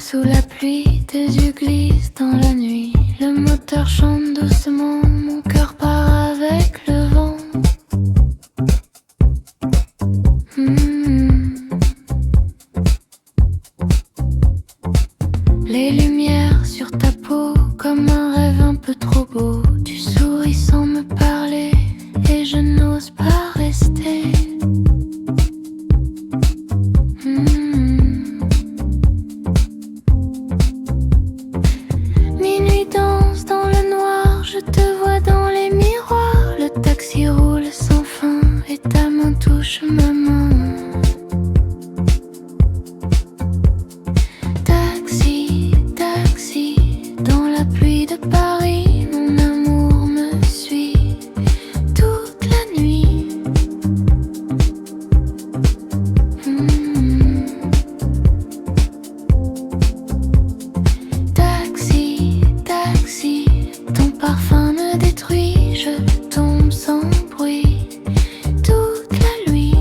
sous la pluie, tes yeux glissent dans la nuit. Le moteur chante doucement, mon cœur part avec le vent. Les lumières sur ta peau, comme un rêve un peu trop beau. Tu souris sans me parler, et je n'ose pas rester. Minuit danse dans le noir, je te vois dans les miroirs. Le taxi roule sans fin, et ta main touche ma main. Taxi, taxi, dans la pluie de Paris, mon amour me suit toute la nuit. Taxi, taxi, ton parfum me détruit, je tombe sans bruit toute la nuit.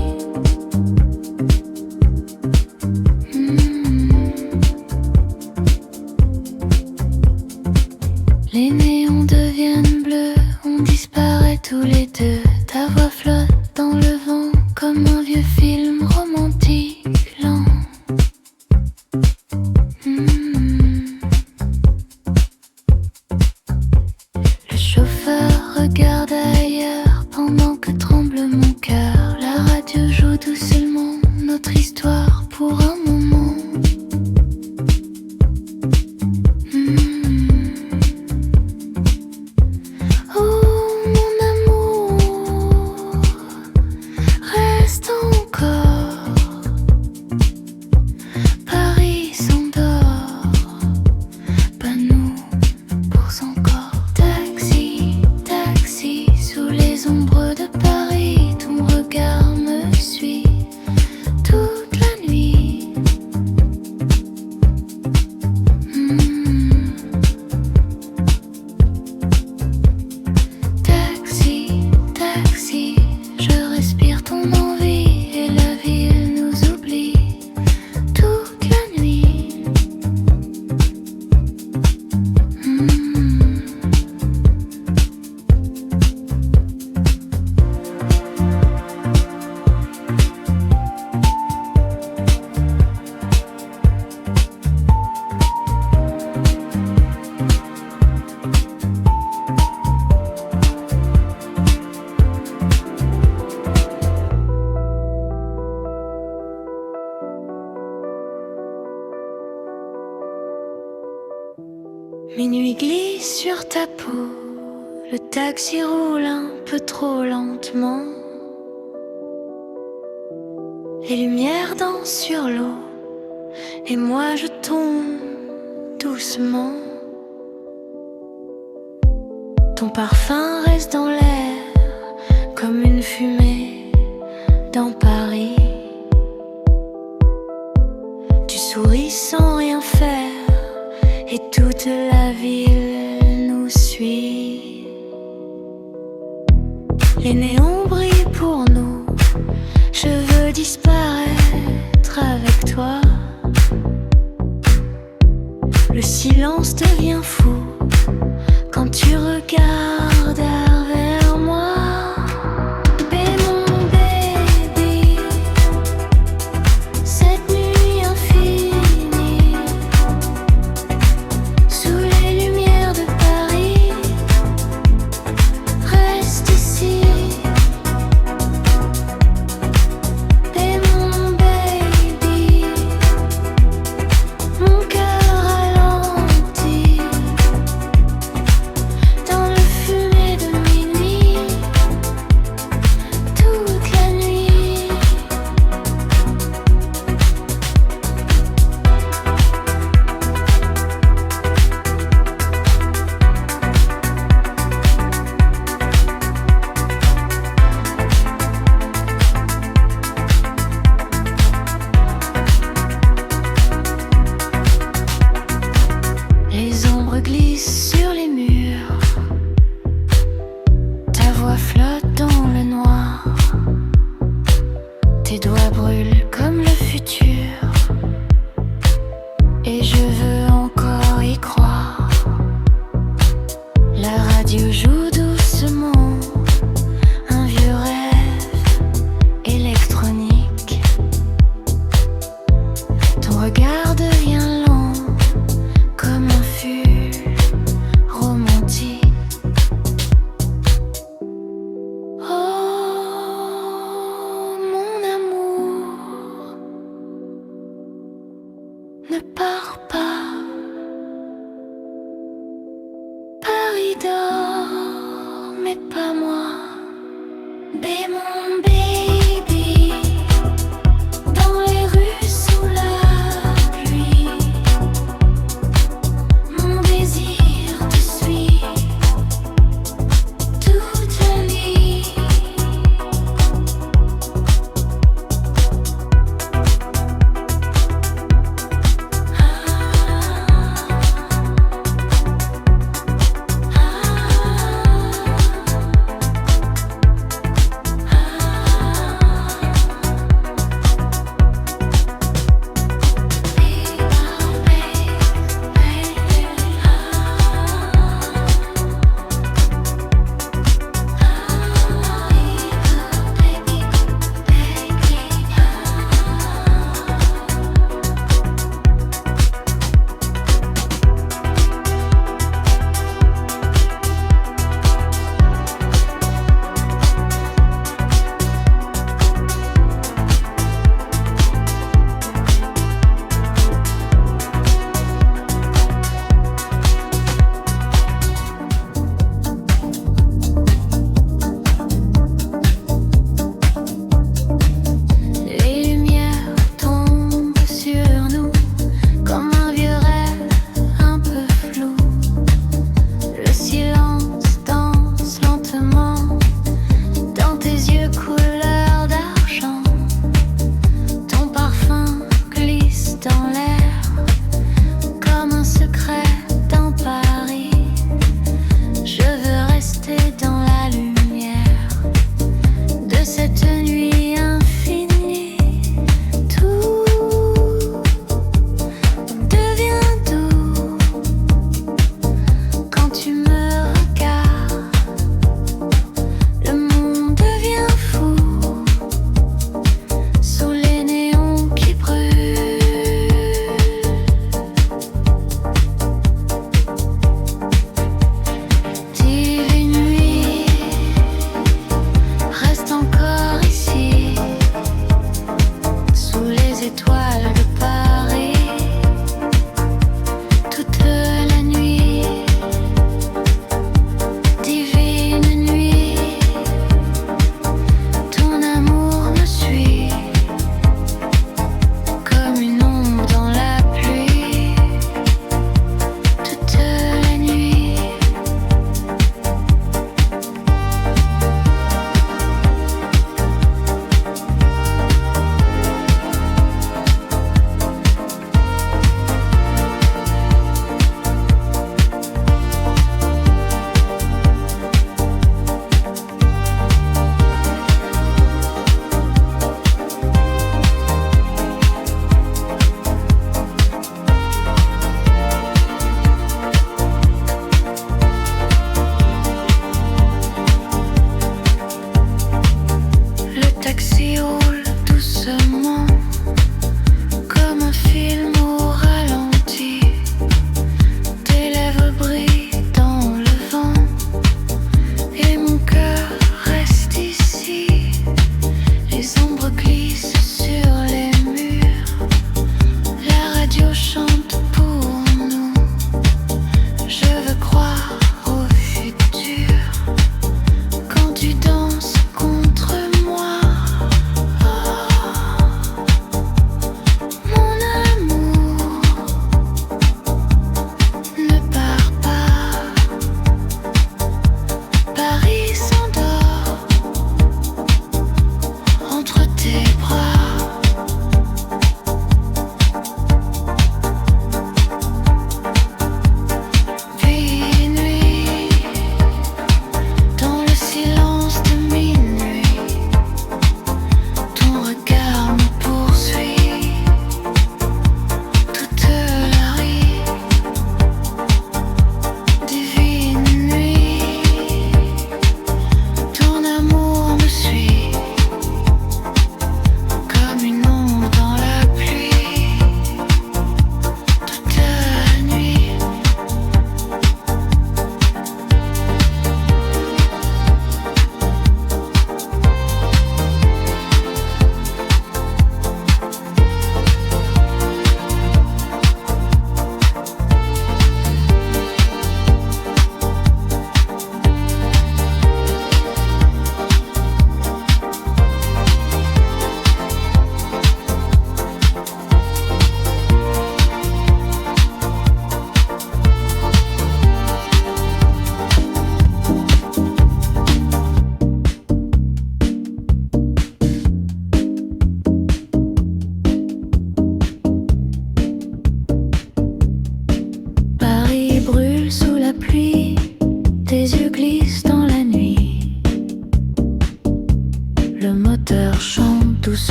Les néons deviennent bleus, on disparaît tous les deux. Ta voix flotte dans le vent comme un vieux film romantique lent. Le chauffeur regarde ailleurs pendant que tremble mon cœur. La radio joue doucement notre histoire pour un moment. Oh mon amour, reste encore. Paris s'endort, pas nous pour encore. Taxi, taxi, sous les ombres de Paris, ton regard me suit toute la nuit. Taxi, taxi, je respire ton envie et la ville nous oublie toute la nuit. Minuit glisse sur ta peau, le taxi roule un peu trop lentement. Les lumières dansent sur l'eau, et moi je tombe doucement. Ton parfum reste dans l'air, comme une fumée dans Paris. Tu souris sans rien faire, et toute la ville nous suit. Les néons brillent pour nous, je veux disparaître avec toi. Le silence devient fou quand tu regardes vers moi. Et mon baby, cette nuit infinie, sous les lumières de Paris, reste ici. Et mon baby, mon cœur ralentit. regard devient lent comme un fût romantique. Oh mon amour, ne pars pas. Paris dort, mais pas moi. Mon baby, dans les rues sous la pluie, mon désir te suit toute la nuit.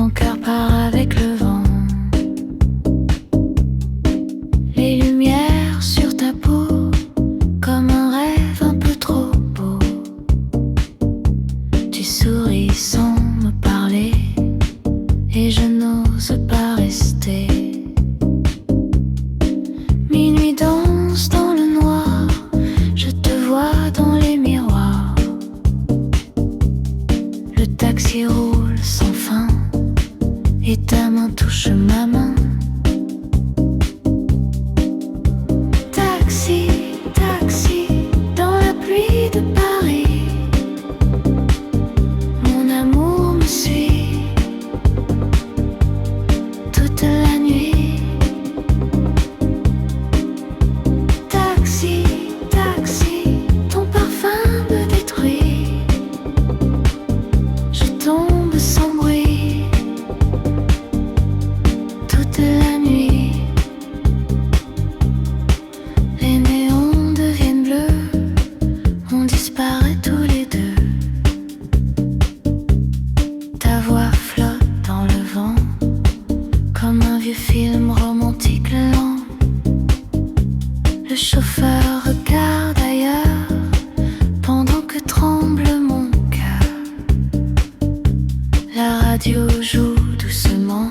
mon cœur part avec le vent. Les lumières sur ta peau, comme un rêve un peu trop beau. Tu souris sans me parler, et je n'ose pas rester. Minuit danse dans le noir, je te vois dans les miroirs. Le taxi roule sans fin, et ta main touche ma main. Taxi, taxi, dans la pluie de Paris, mon amour me suit toute la nuit. Taxi, taxi, ton parfum me détruit. Je tombe sans bruit toute la nuit. Les néons deviennent bleus, on disparaît tous les deux. Ta voix flotte dans le vent, comme un vieux film romantique lent. Le chauffeur regarde ailleurs, pendant que tremble mon cœur. La radio joue doucement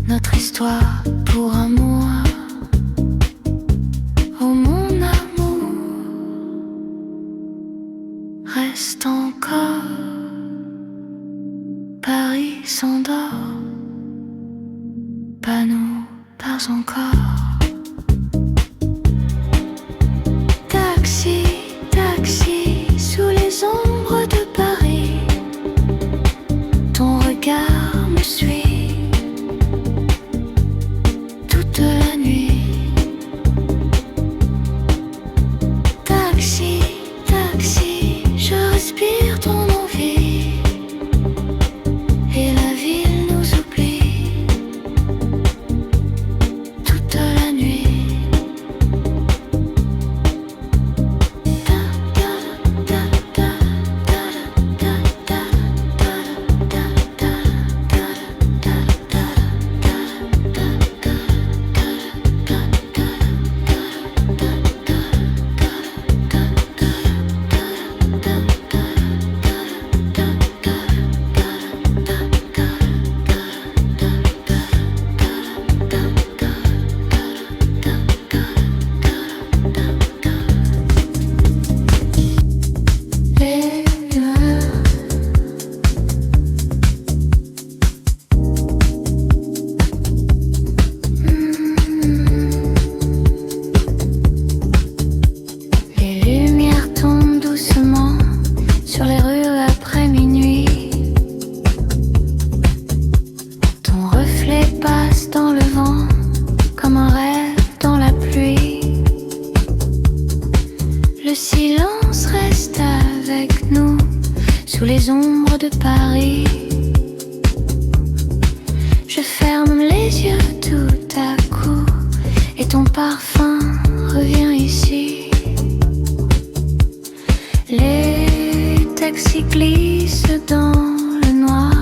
notre histoire pour un mois. Oh mon amour, reste encore. Paris s'endort, pas nous, pas encore. Taxi, taxi, sous les ombres de Paris, ton regard me suit toute la nuit. Taxi, taxi, je respire ton envie, et la ville nous oublie toute la nuit. Les lumières tombent doucement sur les rues après minuit. Ton reflet passe dans le vent, comme un rêve dans la pluie. Le silence reste avec nous, sous les ombres de Paris. Je ferme les yeux tout à coup, et ton parfum revient ici. Les taxis glissent dans le noir,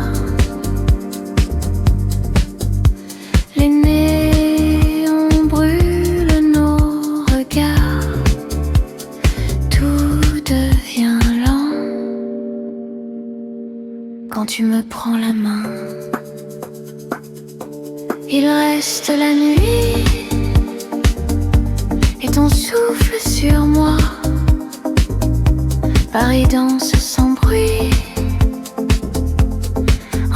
les néons brûlent nos regards. Tout devient lent quand tu me prends la main. Il reste la nuit et ton souffle sur moi. Paris danse sans bruit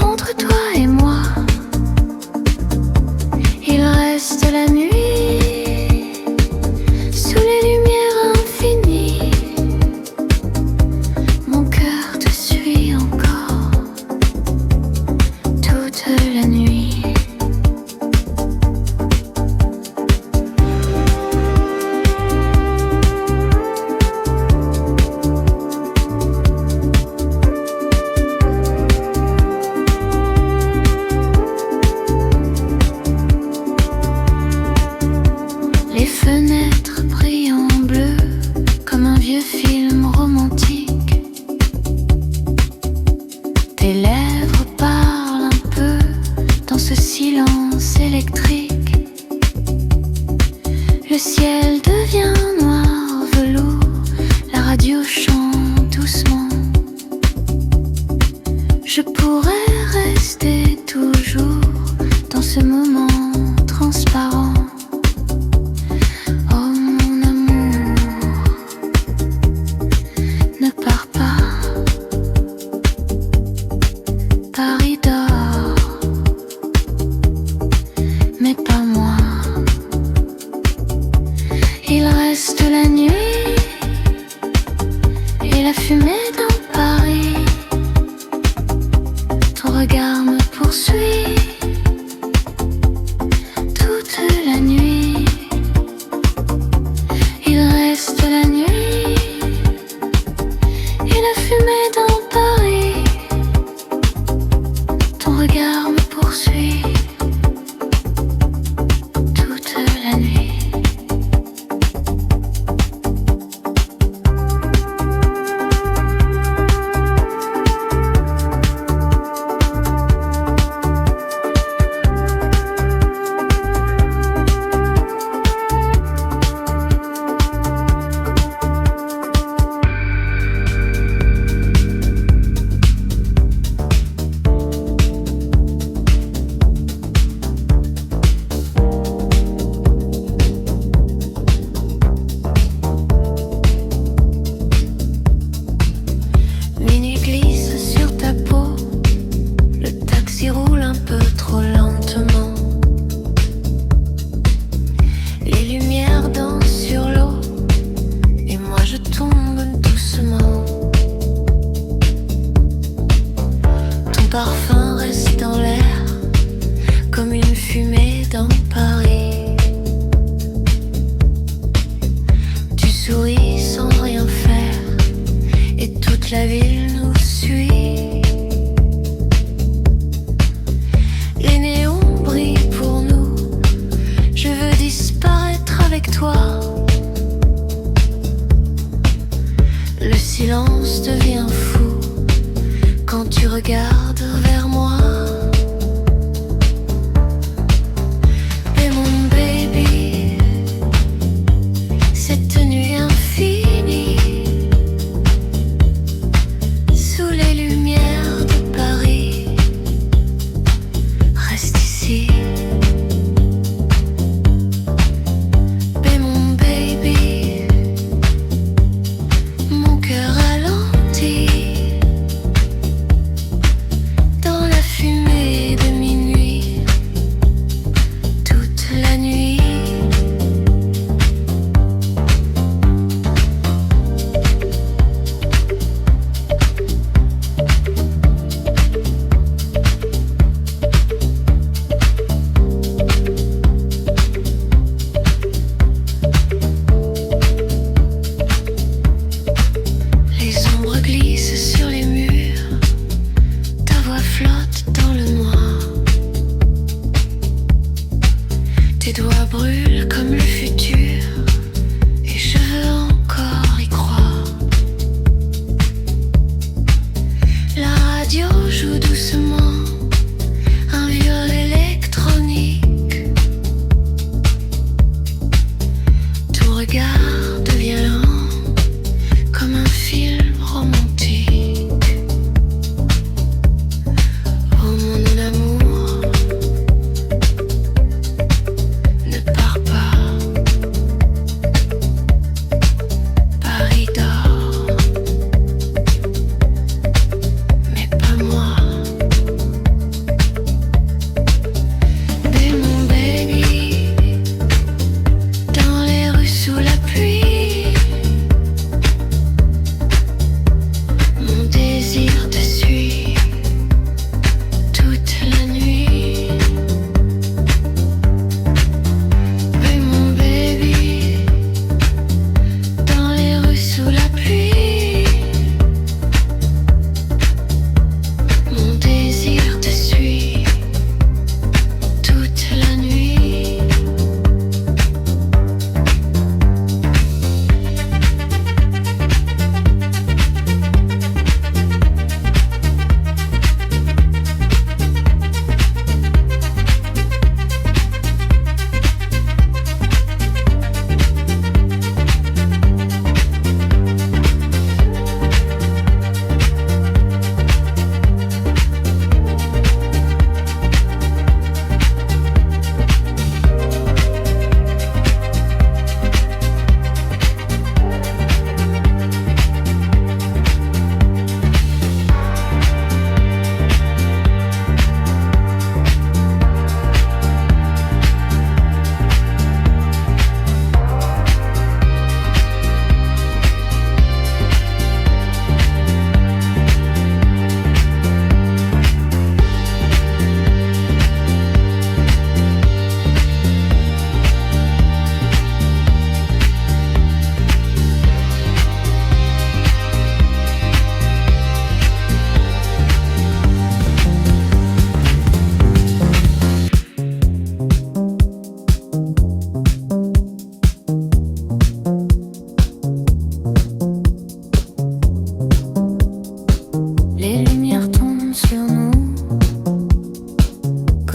entre toi et moi. Il reste la nuit sous les lumières infinies. Mon cœur te suit encore toute la nuit. Fenêtres brillent en bleu comme un vieux film romantique. Tes lèvres parlent un peu Le ciel devient noir velours, la radio chante doucement. Je pourrais rester toujours dans ce moment transparent. Oh mon amour, ne pars pas. Paris dort, mais pas moi. Il reste la nuit et la fumée dans Paris. Ton regard me poursuit toute la nuit. Il reste la nuit et la fumée dans Paris. Ton regard me poursuit toute la nuit. Minuit glisse sur ta peau, le taxi roule un peu trop lentement. Les lumières dansent sur l'eau et moi je tombe doucement. Ton parfum reste dans l'air comme une fumée dans Paris. Tu souris sans rien faire et toute la ville nous suit. Les néons brillent pour nous, je veux disparaître avec toi. Le silence devient fou quand tu regardes vers moi. Mais mon baby, cette nuit infinie, sous les lumières de Paris, reste ici. Mais mon baby, mon cœur ralentit dans la fumée de minuit, toute la nuit. Les ombres glissent sur les murs, ta voix flotte dans le noir. Tes doigts brûlent comme le futur et je veux encore y croire. La radio joue doucement un viol électronique. Ton regard devient lent comme un film romantique. Oh mon amour, ne pars pas.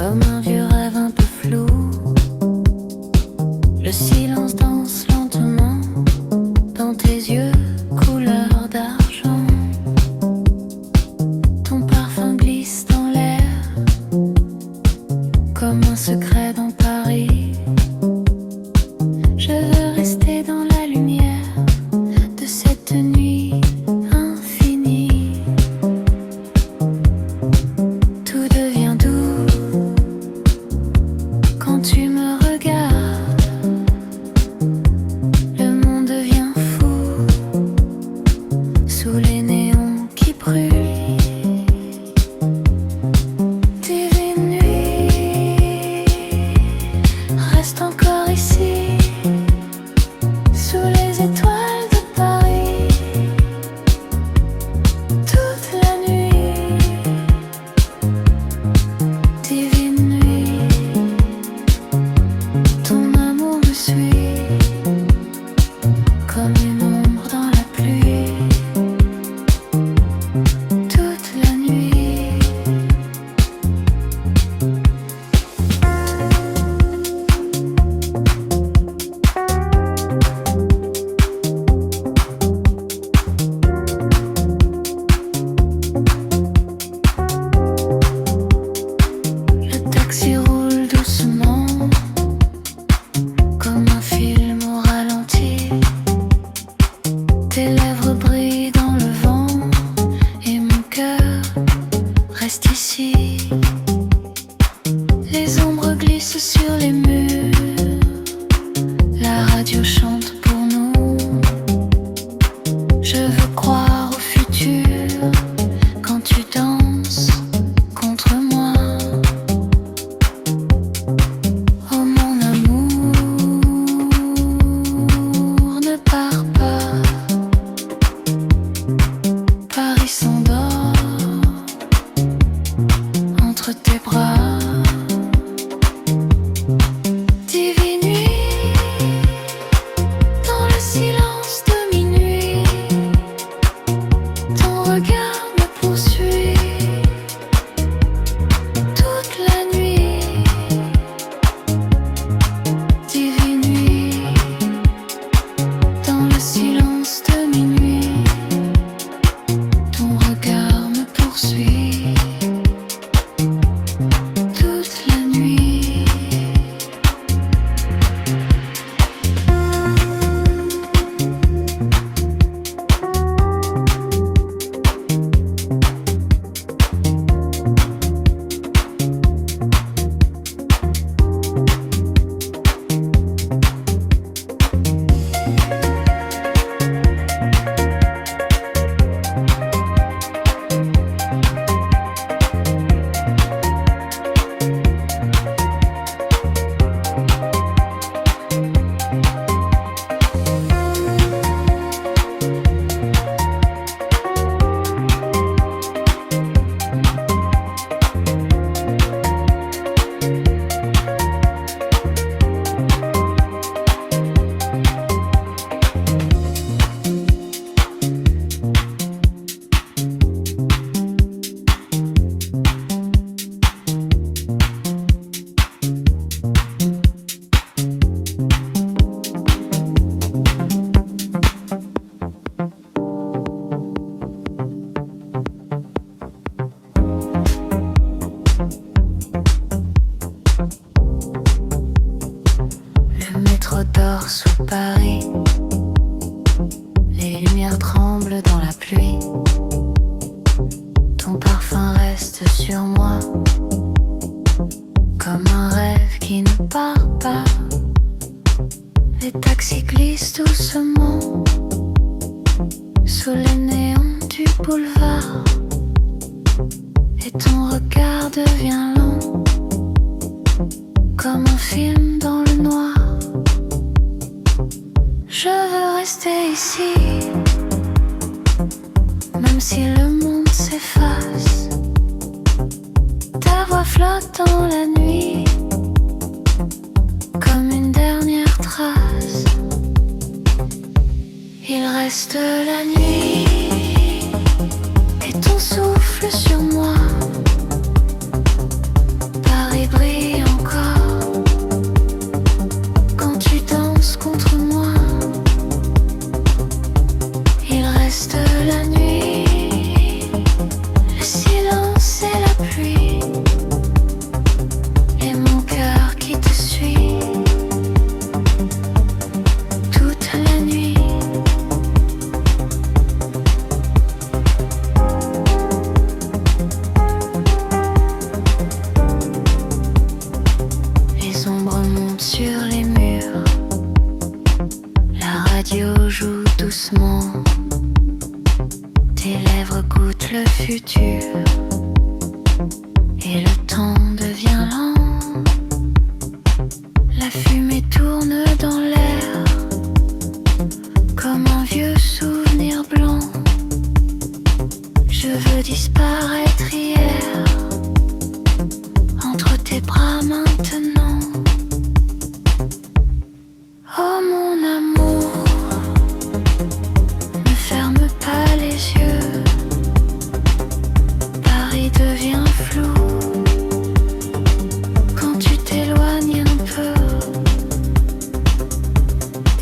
comme un vieux rêve un peu flou. Le silence danse lentement dans tes yeux couleur d'argent. Ton parfum glisse dans l'air comme un secret dans Paris. Je veux rester dans la lumière de cette nuit infinie. Tout devient doux quand tu me regardes. Le monde devient fou sous les néons qui brûlent. Divine nuit, reste encore ici, sous les étoiles de Paris, toute la nuit. Divine nuit, ton amour me suit comme une ombre dans la pluie, toute la nuit. Le taxi roule doucement comme un film au ralenti. Tes lèvres brillent dans le vent et mon cœur reste ici. Les ombres glissent sur les murs, la radio chante pour nous. Je veux croire au futur quand tu danses contre moi. Oh mon amour, ne pars pas. Paris s'endort entre tes bras. Divine nuit, dans le silence de minuit, ton regard me poursuit toute la nuit. Divine nuit, dans le silence de minuit, ton regard me poursuit toute la nuit. Le métro dort sous Paris, les lumières tremblent dans la pluie. Ton parfum reste sur moi comme un rêve qui ne part pas. Les taxis glissent doucement sous les néons du boulevard et ton regard devient lent comme un film dans le noir. Je veux rester ici, même si le monde s'efface. Ta voix flotte dans la nuit comme une dernière trace. Il reste la nuit et ton souffle sur moi. Paris soleil brille encore quand tu danses contre moi. Il reste la nuit, le silence et la pluie, et mon cœur qui te suit toute la nuit. Les ombres montent sur les murs, la radio joue doucement, tes lèvres goûtent le futur, et le temps devient lent. La fumée tourne dans l'air, comme un vieux souvenir blanc. Je veux disparaître hier, entre tes bras maintenant. Oh mon amour, ne ferme pas les yeux, Paris devient flou quand tu t'éloignes un peu.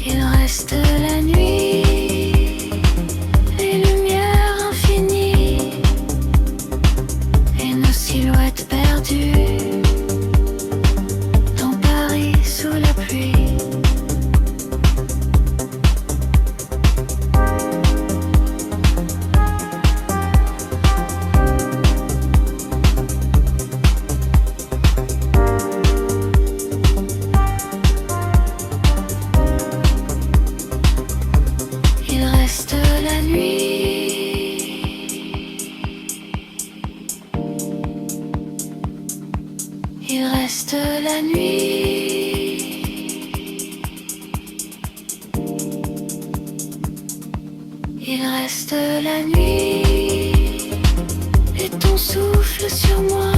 Il reste la nuit, les lumières infinies et nos silhouettes perdues dans Paris sous la pluie. Il reste la nuit. Il reste la nuit. Il reste la nuit. Et ton souffle sur moi.